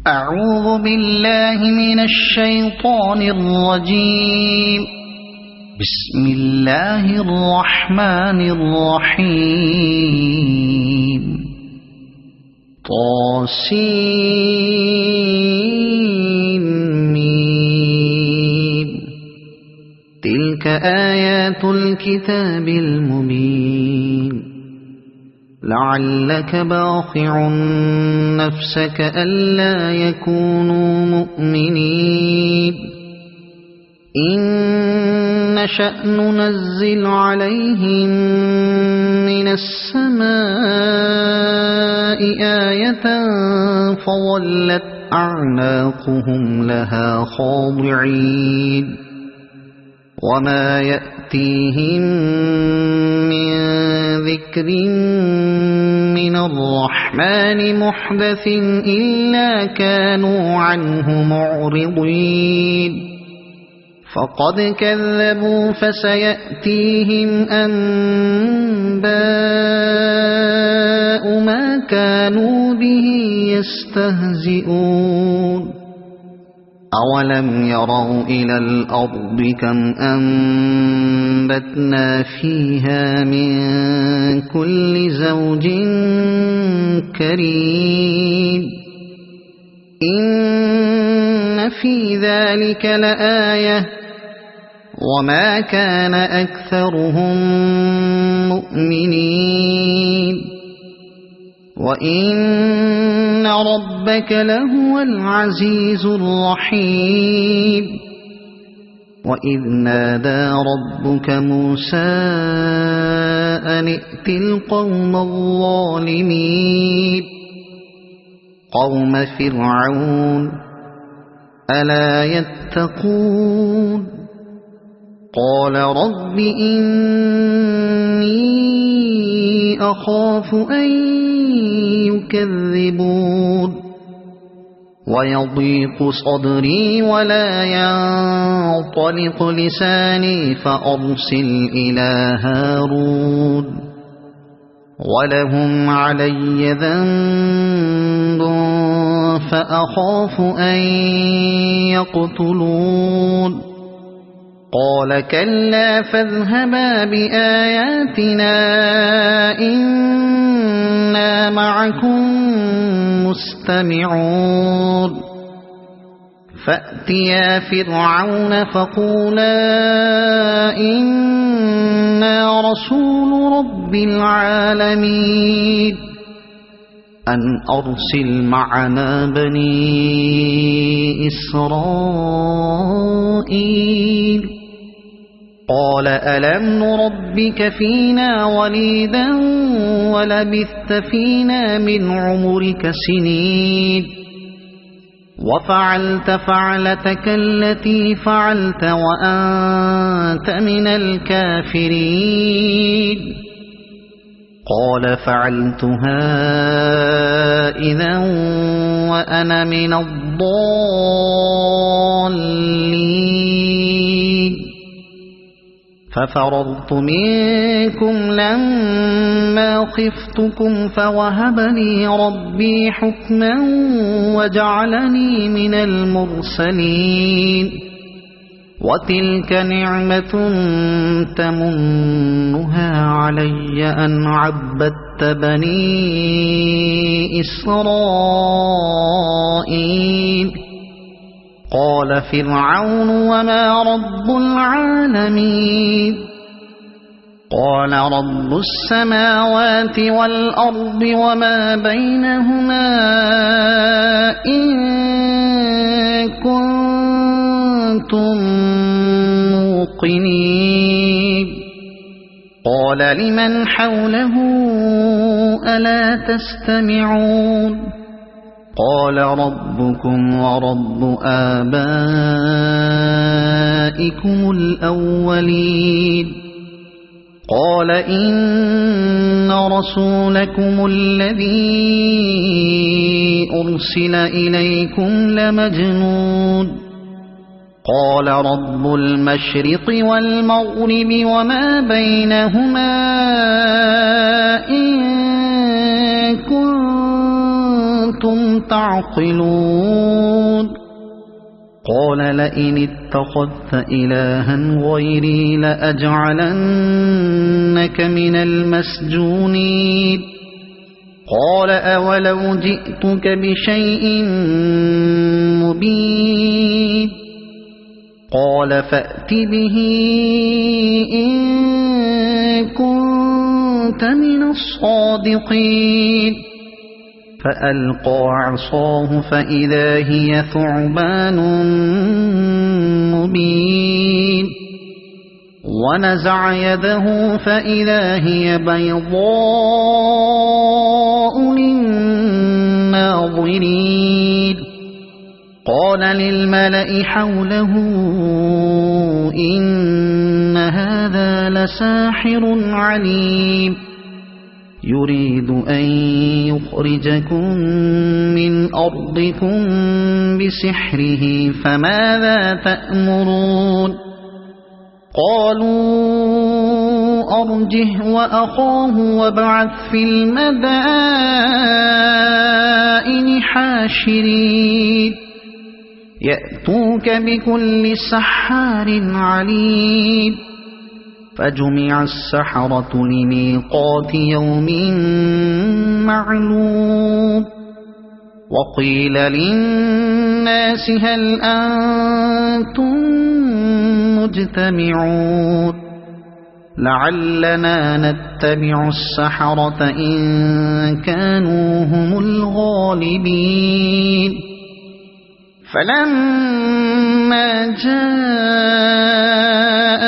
أعوذ بالله من الشيطان الرجيم. بسم الله الرحمن الرحيم. طاسين. تلك آيات الكتاب المبين. لعلك باخع نفسك ألا يكونوا مؤمنين إن نشأ ننزل عليهم من السماء آية فظلت أعناقهم لها خاضعين وما يأتيهم من ذكر من الرحمن محدث إلا كانوا عنه معرضين فقد كذبوا فسيأتيهم أنباء ما كانوا به يستهزئون أولم يروا إلى الأرض كم أنبتنا فيها من كل زوج كريم إن في ذلك لآية وما كان أكثرهم مؤمنين وإن ربك لهو العزيز الرحيم وإذ نادى ربك موسى أن ائت القوم الظالمين قوم فرعون ألا يتقون قال رب إني أخاف أن يكذبون ويضيق صدري ولا ينطلق لساني فأرسل إلى هارون ولهم علي ذنب فأخاف أن يقتلون قال كلا فاذهبا بآياتنا إنا معكم مستمعون فأتيا فرعون فقولا إنا رسول رب العالمين أن أرسل معنا بني إسرائيل قال ألم نربك فينا وليدا ولبثت فينا من عمرك سنين وفعلت فعلتك التي فعلت وأنت من الكافرين قال فعلتها إذا وأنا من الضالين ففررت منكم لما خفتكم فوهب لي ربي حكما وجعلني من المرسلين وتلك نعمة تمنها علي أن عبدت بني إسرائيل قال فرعون وما رب العالمين قال رب السماوات والأرض وما بينهما إن كنتم موقنين قال لمن حوله ألا تستمعون قال ربكم ورب آبائكم الأولين قال إن رسولكم الذي أرسل إليكم لمجنون قال رب المشرق والمغرب وما بينهما إن كنتم كنتم تعقلون قال لئن اتخذت إلها غيري لأجعلنك من المسجونين قال أولو جئتك بشيء مبين قال فأت به إن كنت من الصادقين فألقى عصاه فإذا هي ثعبان مبين ونزع يده فإذا هي بيضاء للناظرين قال للملأ حوله إن هذا لساحر عليم يريد أن يخرجكم من أرضكم بسحره فماذا تأمرون قالوا أرجه وأخاه وابعث في المدائن حاشرين يأتوك بكل سحار عليم فجمع السحرة لميقات يوم معلوم وقيل للناس هل أنتم مجتمعون لعلنا نتبع السحرة إن كانوا هم الغالبين فلما جاء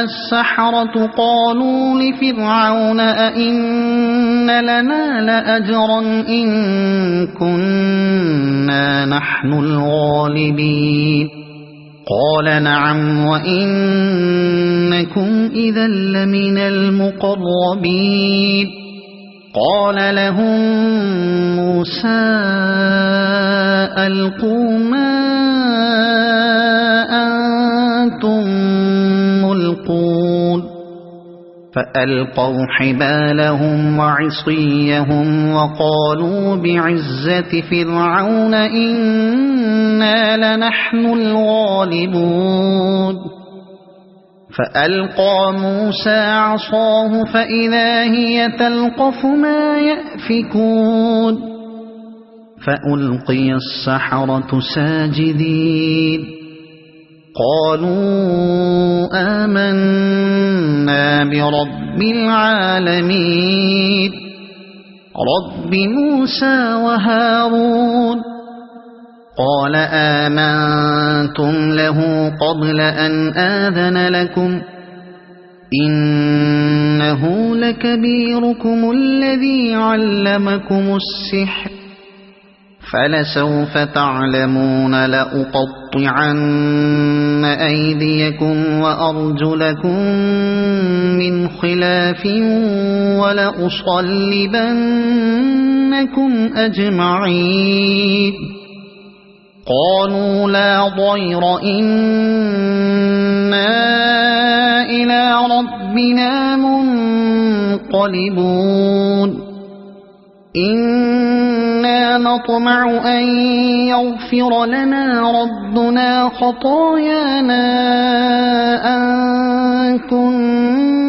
السحرة قالوا لفرعون أئن لنا لأجرا إن كنا نحن الغالبين قال نعم وإنكم إذا لمن المقربين قال لهم موسى ألقوا ما أنتم ملقون فألقوا حبالهم وعصيهم وقالوا بعزة فرعون إنا لنحن الغالبون فألقى موسى عصاه فإذا هي تلقف ما يأفكون فألقي السحرة ساجدين قالوا آمنا برب العالمين رب موسى وهارون قال آمنتم له قبل أن آذن لكم إنه لكبيركم الذي علمكم السحر فلسوف تعلمون لأقطعن أيديكم وأرجلكم من خلاف ولأصلبنكم أجمعين قالوا لا ضير إنا إلى ربنا منقلبون إنا نطمع أن يغفر لنا ربنا خطايانا أن كنا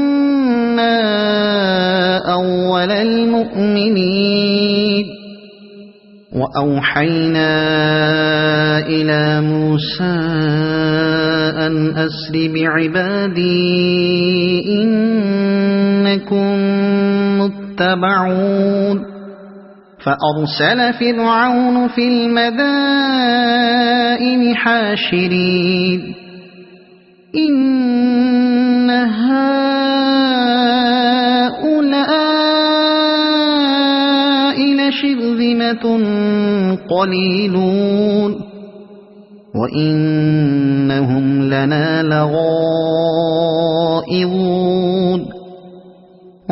أول المؤمنين وأوحينا إلى موسى أن أسر بعبادي إنكم متبعون فأرسل فرعون في المدائن حاشرين إن هؤلاء لشرذمة قليلون وإنهم لنا لغائظون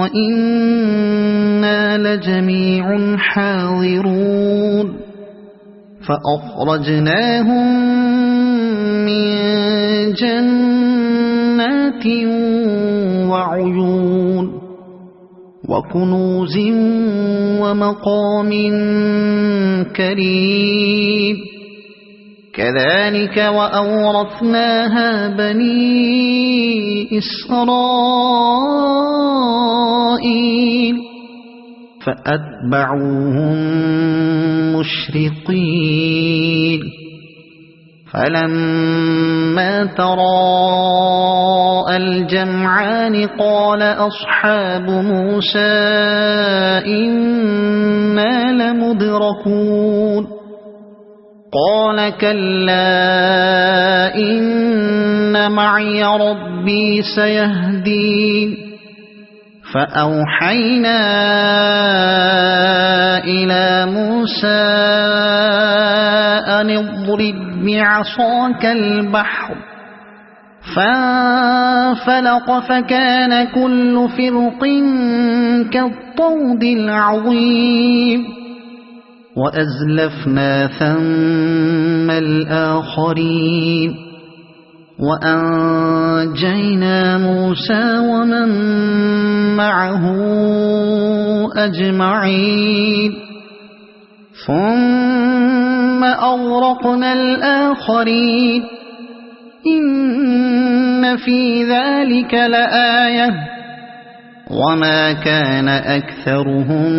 وإنا لجميع حاضرون فأخرجناهم من جنات وعيون وكنوز ومقام كريم كذلك وأورثناها بني إسرائيل فأتبعوهم مشرقين فلما تراءى الجمعان قال أصحاب موسى إنا لمدركون قال كلا إن معي ربي سيهدين فأوحينا إلى موسى أن اضرب بعصاك البحر فانفلق فكان كل فرق كالطود العظيم وأزلفنا ثم الآخرين وأنجينا موسى ومن معه أجمعين ثم أغرقنا الآخرين إن في ذلك لآية وما كان أكثرهم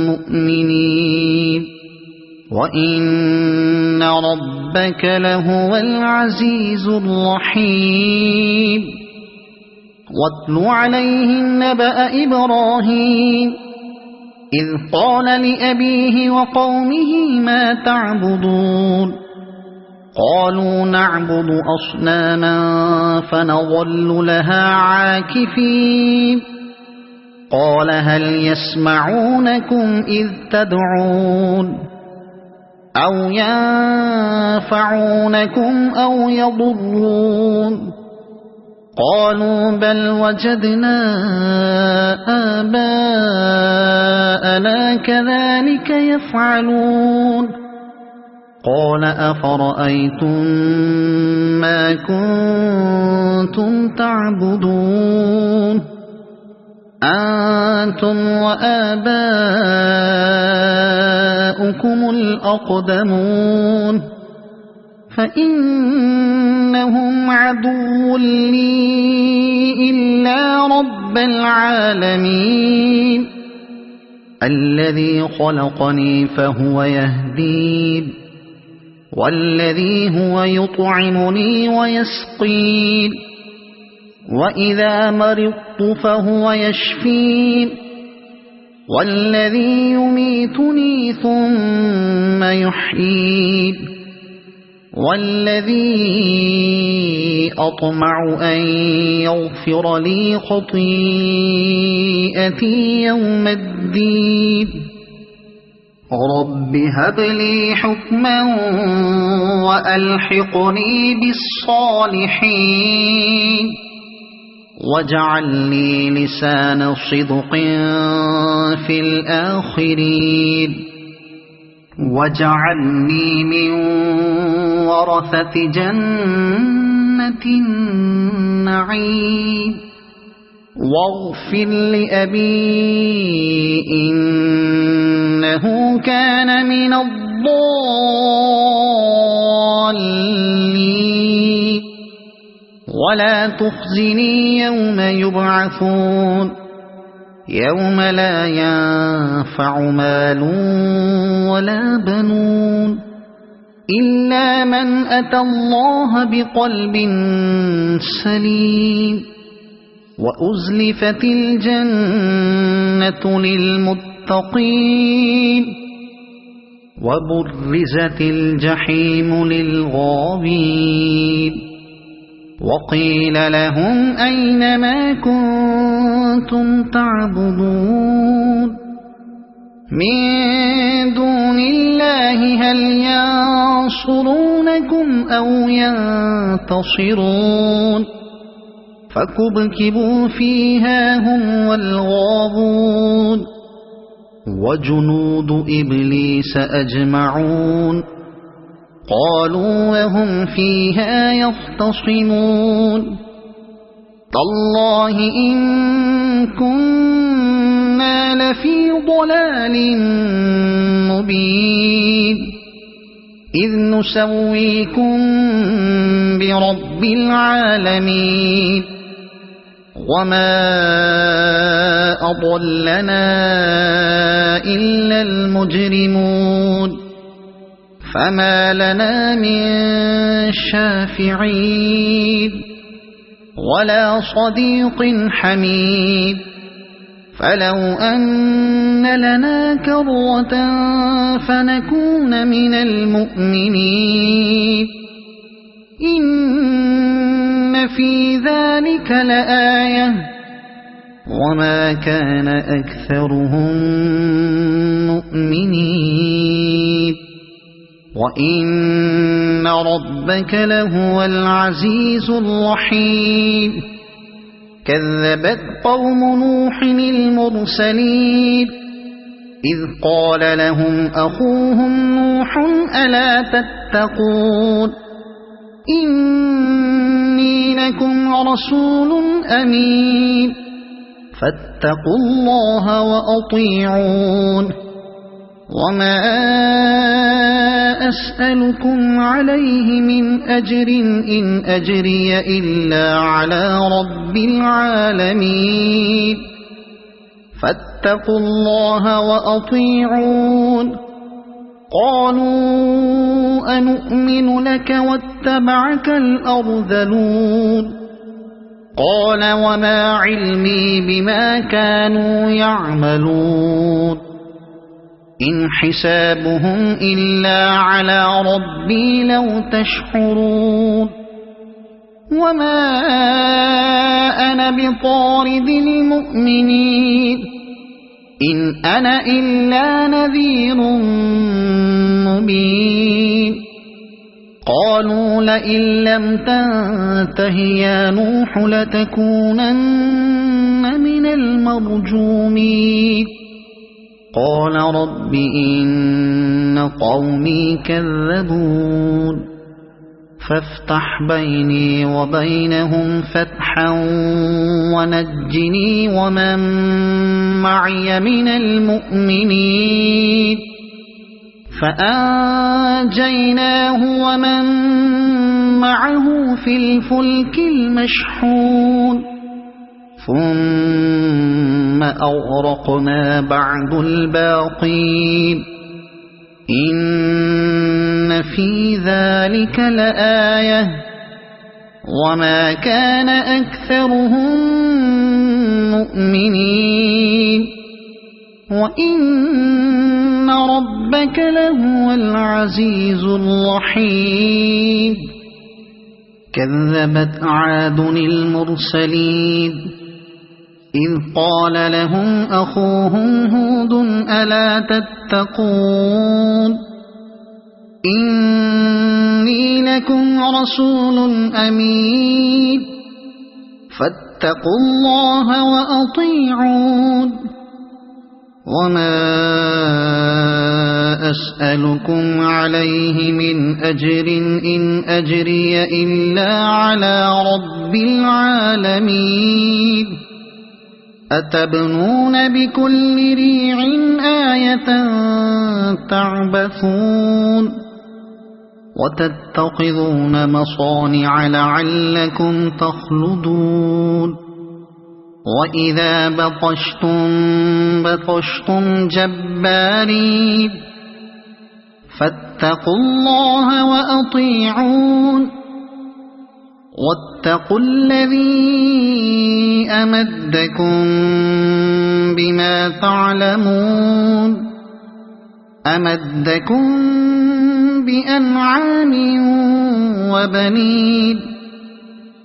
مؤمنين وإن ربك لهو العزيز الرحيم واتل عليهم نبأ إبراهيم إذ قال لأبيه وقومه ما تعبدون قالوا نعبد أصناما فنظل لها عاكفين قال هل يسمعونكم إذ تدعون أو ينفعونكم أو يضرون قالوا بل وجدنا آباءنا كذلك يفعلون قال أفرأيتم ما كنتم تعبدون أنتم وآباؤكم الأقدمون فإنهم عدو لي إلا رب العالمين الذي خلقني فهو يهدين والذي هو يطعمني ويسقين وإذا مرضت فهو يشفين والذي يميتني ثم يحيين والذي أطمع أن يغفر لي خطيئتي يوم الدين رب هب لي حكما وألحقني بالصالحين واجعل لي لسان صدق في الآخرين واجعلني من ورثة جنة النعيم واغفر لأبي إنه كان من الضالين ولا تخزني يوم يبعثون يوم لا ينفع مال ولا بنون إلا من أتى الله بقلب سليم وأزلفت الجنة للمتقين وبرزت الجحيم للغاوين وقيل لهم أين ما كنتم تعبدون من دون الله هل ينصرونكم أو ينتصرون فكبكبوا فيها هم والغاوون وجنود إبليس أجمعون قالوا وهم فيها يختصمون تالله إن كنتم لفي ضلال مبين إذ نسويكم برب العالمين وما أضلنا إلا المجرمون فما لنا من شافعين ولا صديق حميد فلو أن لنا كرة فنكون من المؤمنين إن في ذلك لآية وما كان أكثرهم مؤمنين وإن ربك لهو العزيز الرحيم كذبت قوم نوح المرسلين إذ قال لهم أخوهم نوح ألا تتقون إني لكم رسول أمين فاتقوا الله وأطيعون وما أسألكم عليه من أجر إن أجري إلا على رب العالمين فاتقوا الله وأطيعون قالوا أنؤمن لك واتبعك الأرذلون قال وما علمي بما كانوا يعملون إن حسابهم إلا على ربي لو تشعرون وما أنا بطارد المؤمنين إن أنا إلا نذير مبين قالوا لئن لم تنته يا نوح لتكونن من المرجومين قال رب إن قومي كذبون فافتح بيني وبينهم فتحا ونجني ومن معي من المؤمنين فأنجيناه ومن معه في الفلك المشحون ثم أغرقنا بعد الباقين إن في ذلك لآية وما كان أكثرهم مؤمنين وإن ربك لهو العزيز الرحيم كذبت عاد المرسلين إذ قال لهم أخوهم هود ألا تتقون إني لكم رسول أمين فاتقوا الله وأطيعون وما أسألكم عليه من أجر إن أجري إلا على رب العالمين أتبنون بكل ريع آية تعبثون وتتخذون مصانع لعلكم تخلدون وإذا بطشتم جبارين فاتقوا الله وأطيعون واتقوا الذي أمدكم بما تعلمون أمدكم بأنعام وبنين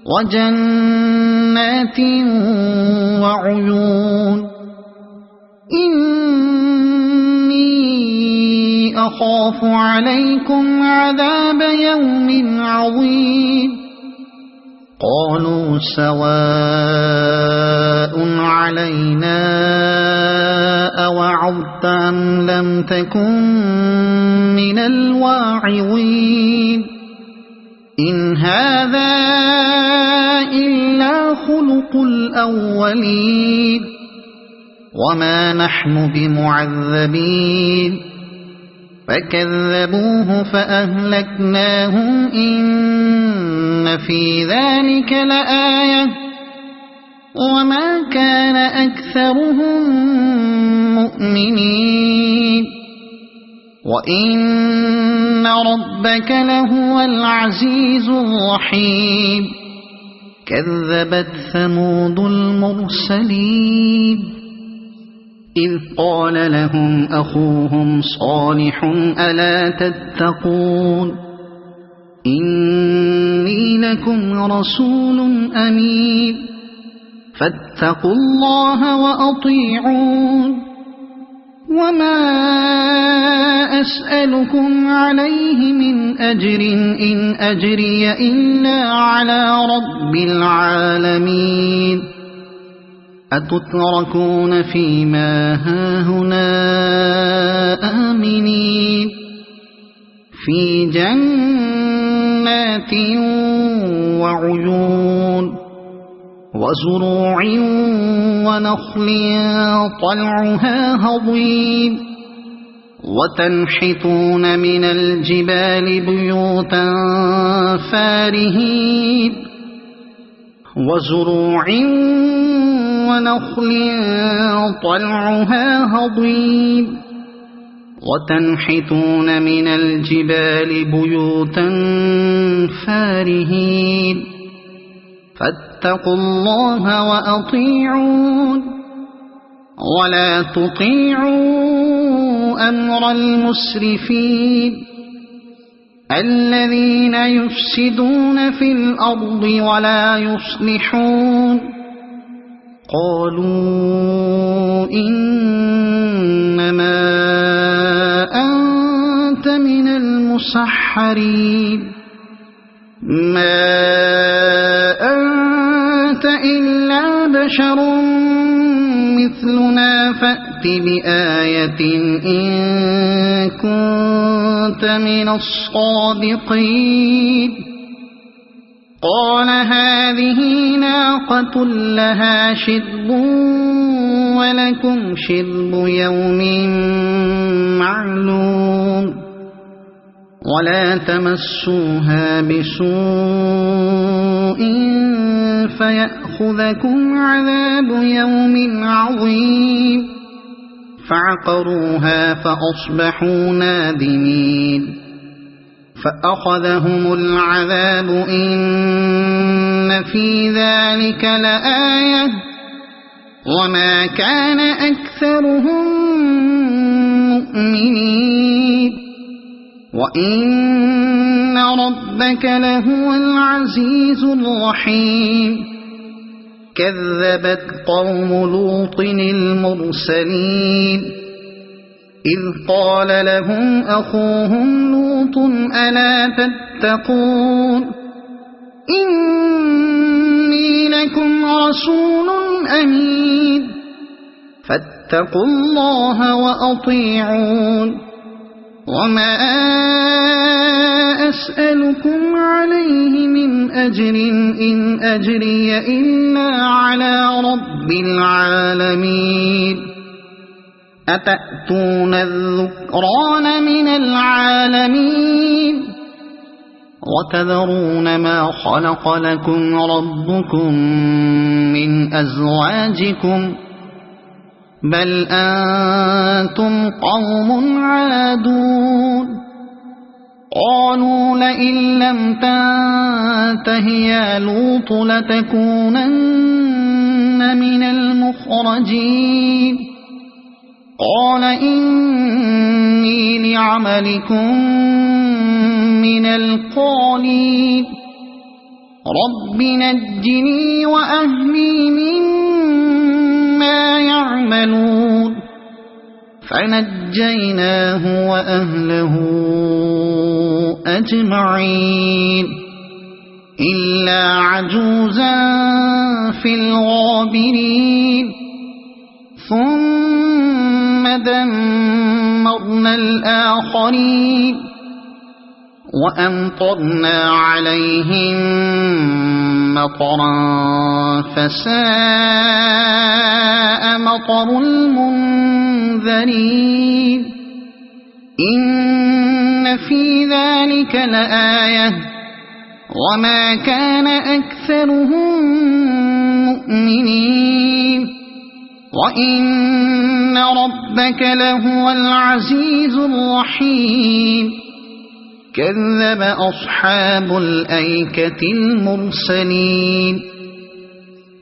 وجنات وعيون إني أخاف عليكم عذاب يوم عظيم قالوا سواء علينا أوعظت أم لم تكن من الواعظين إن هذا إلا خلق الأولين وما نحن بمعذبين فكذبوه فأهلكناهم إن في ذلك لآية وما كان أكثرهم مؤمنين وإن ربك لهو العزيز الرحيم كذبت ثمود المرسلين إذ قال لهم أخوهم صالح ألا تتقون إني لكم رسول أمين فاتقوا الله وأطيعون وما أسألكم عليه من أجر إن أجري إلا على رب العالمين أتتركون فيما هاهنا آمنين في جنات وعيون وزروع ونخل طلعها هضيم وتنحتون من الجبال بيوتا فارهين وزروع ونخل طلعها هضيم وتنحتون من الجبال بيوتا فارهين فاتقوا الله وأطيعون ولا تطيعوا أمر المسرفين الذين يفسدون في الأرض ولا يصلحون قالوا إنما أنت من المسحرين ما أنت إلا بشر مثلنا فأت بآية إن كنت من الصادقين قال هذه ناقة لها شرب ولكم شرب يوم معلوم ولا تمسوها بسوء فيأخذكم عذاب يوم عظيم فعقروها فأصبحوا نادمين فأخذهم العذاب إن في ذلك لآية وما كان أكثرهم مؤمنين وإن ربك لهو العزيز الرحيم كذبت قوم لوط المرسلين إذ قال لهم أخوهم لوط ألا تتقون إني لكم رسول أمين فاتقوا الله وأطيعون وما أسألكم عليه من أجر إن أجري إلا على رب العالمين أتأتون الذكران من العالمين وتذرون ما خلق لكم ربكم من أزواجكم بل أنتم قوم عادون قالوا لئن لم تنته يا لوط لتكونن من المخرجين قال إني لعملكم من القالين رب نجني وأهلي مما يعملون فنجيناه وأهله أجمعين إلا عجوزا في الغابرين ثم دمرنا الآخرين وأمطرنا عليهم مطرا فساء مطر المنذرين إن في ذلك لآية وما كان أكثرهم مؤمنين وإن ربك لهو العزيز الرحيم كذب أصحاب الأيكة المرسلين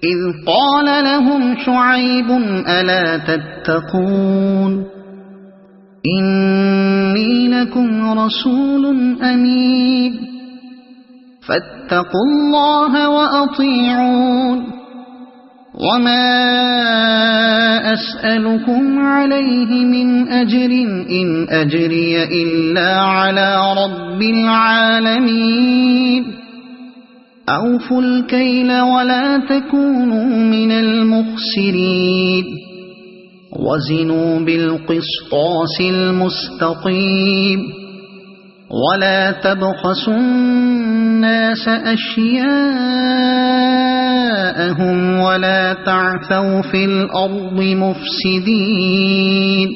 إذ قال لهم شعيب ألا تتقون إني لكم رسول أمين فاتقوا الله وأطيعون وما أسألكم عليه من أجر إن أجري إلا على رب العالمين أوفوا الكيل ولا تكونوا من المخسرين وزنوا بالقسطاس المستقيم ولا تبخسوا الناس أشياءهم ولا تعثوا في الأرض مفسدين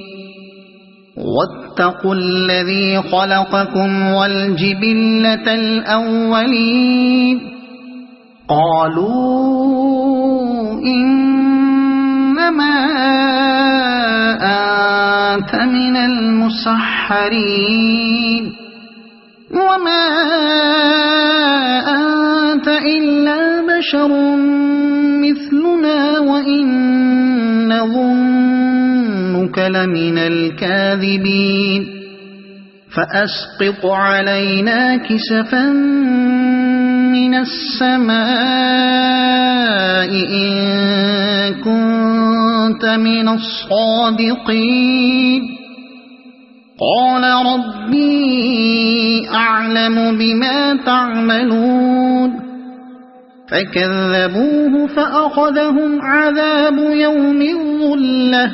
واتقوا الذي خلقكم والجبلة الأولين قالوا إنما أنت من المسحرين وما أنت إلا بشر مثلنا وإن نظنك لمن الكاذبين فأسقط علينا كسفا من السماء إن كنت من الصادقين قال ربي أعلم بما تعملون فكذبوه فأخذهم عذاب يوم الظلة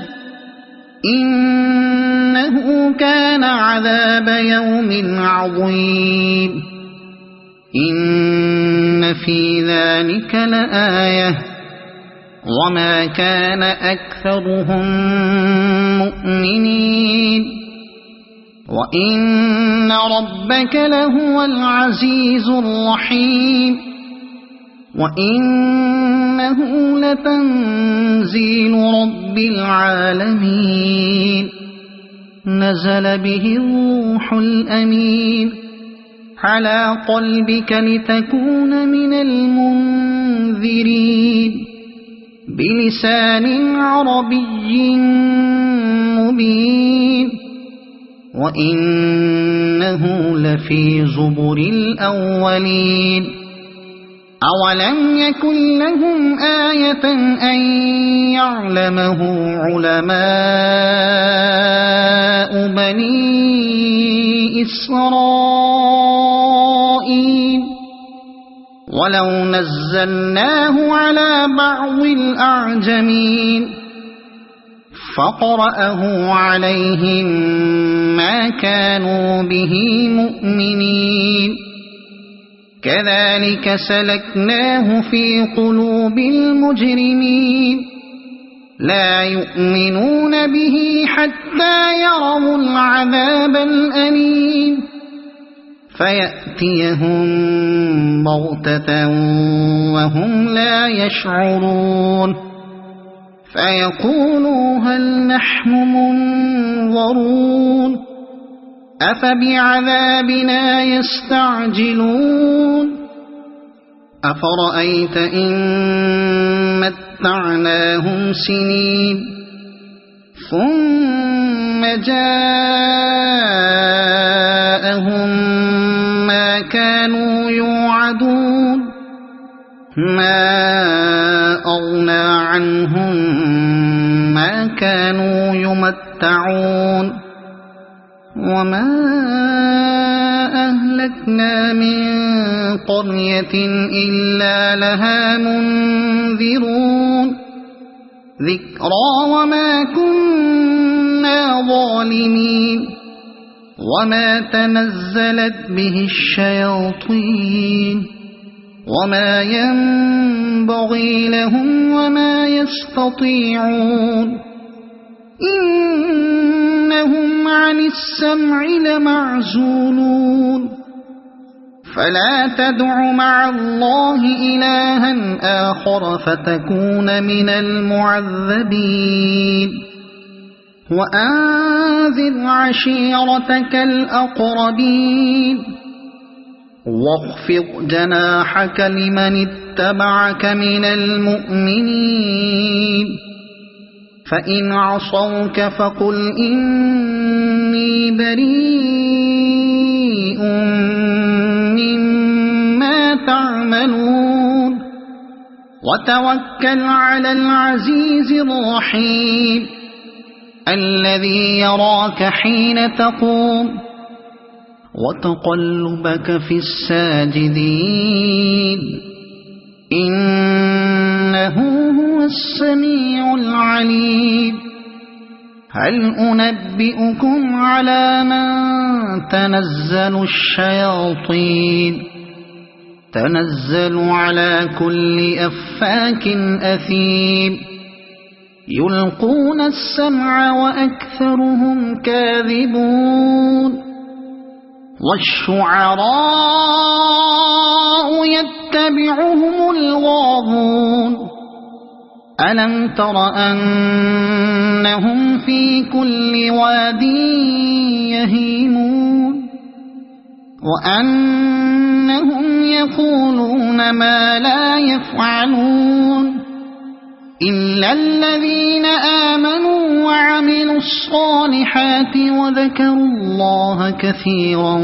إنه كان عذاب يوم عظيم إن في ذلك لآية وما كان أكثرهم مؤمنين وإن ربك لهو العزيز الرحيم وإنه لتنزيل رب العالمين نزل به الروح الأمين على قلبك لتكون من المنذرين بلسان عربي مبين وإنه لفي زبر الأولين أولم يكن لهم آية أن يعلمه علماء بني إسرائيل ولو نزلناه على بعض الأعجمين فقرأه عليهم ما كانوا به مؤمنين كذلك سلكناه في قلوب المجرمين لا يؤمنون به حتى يروا العذاب الأليم فيأتيهم بغتة وهم لا يشعرون فيقولوا هل نحن منظرون أفبعذابنا يستعجلون أفرأيت إن متعناهم سنين ثم جاءهم ما كانوا يوعدون ما أغنى عنهم ما كانوا يمتعون وما أهلكنا من قرية إلا لها منذرون ذكرى وما كنا ظالمين وما تنزلت به الشياطين وما ينبغي لهم وما يستطيعون إنهم عن السمع لمعزولون فلا تدع مع الله إلها آخر فتكون من المعذبين وأنذر عشيرتك الأقربين واخفض جناحك لمن اتبعك من المؤمنين فإن عصوك فقل إني بريء مما تعملون وتوكل على العزيز الرحيم الذي يراك حين تقوم وتقلبك في الساجدين إنه هو السميع العليم هل أنبئكم على من تنزل الشياطين تنزل على كل أفاك أثيم يلقون السمع وأكثرهم كاذبون والشعراء يتبعهم الغاوون ألم تر أنهم في كل واد يهيمون وأنهم يقولون ما لا يفعلون إلا الذين آمنوا وعملوا الصالحات وذكروا الله كثيرا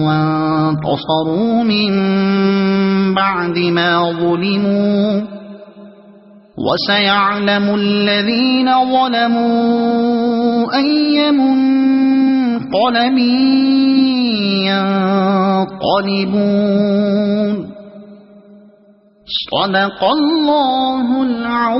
وانتصروا من بعد ما ظلموا وسيعلم الذين ظلموا أي منقلب ينقلبون صدق الله العظيم.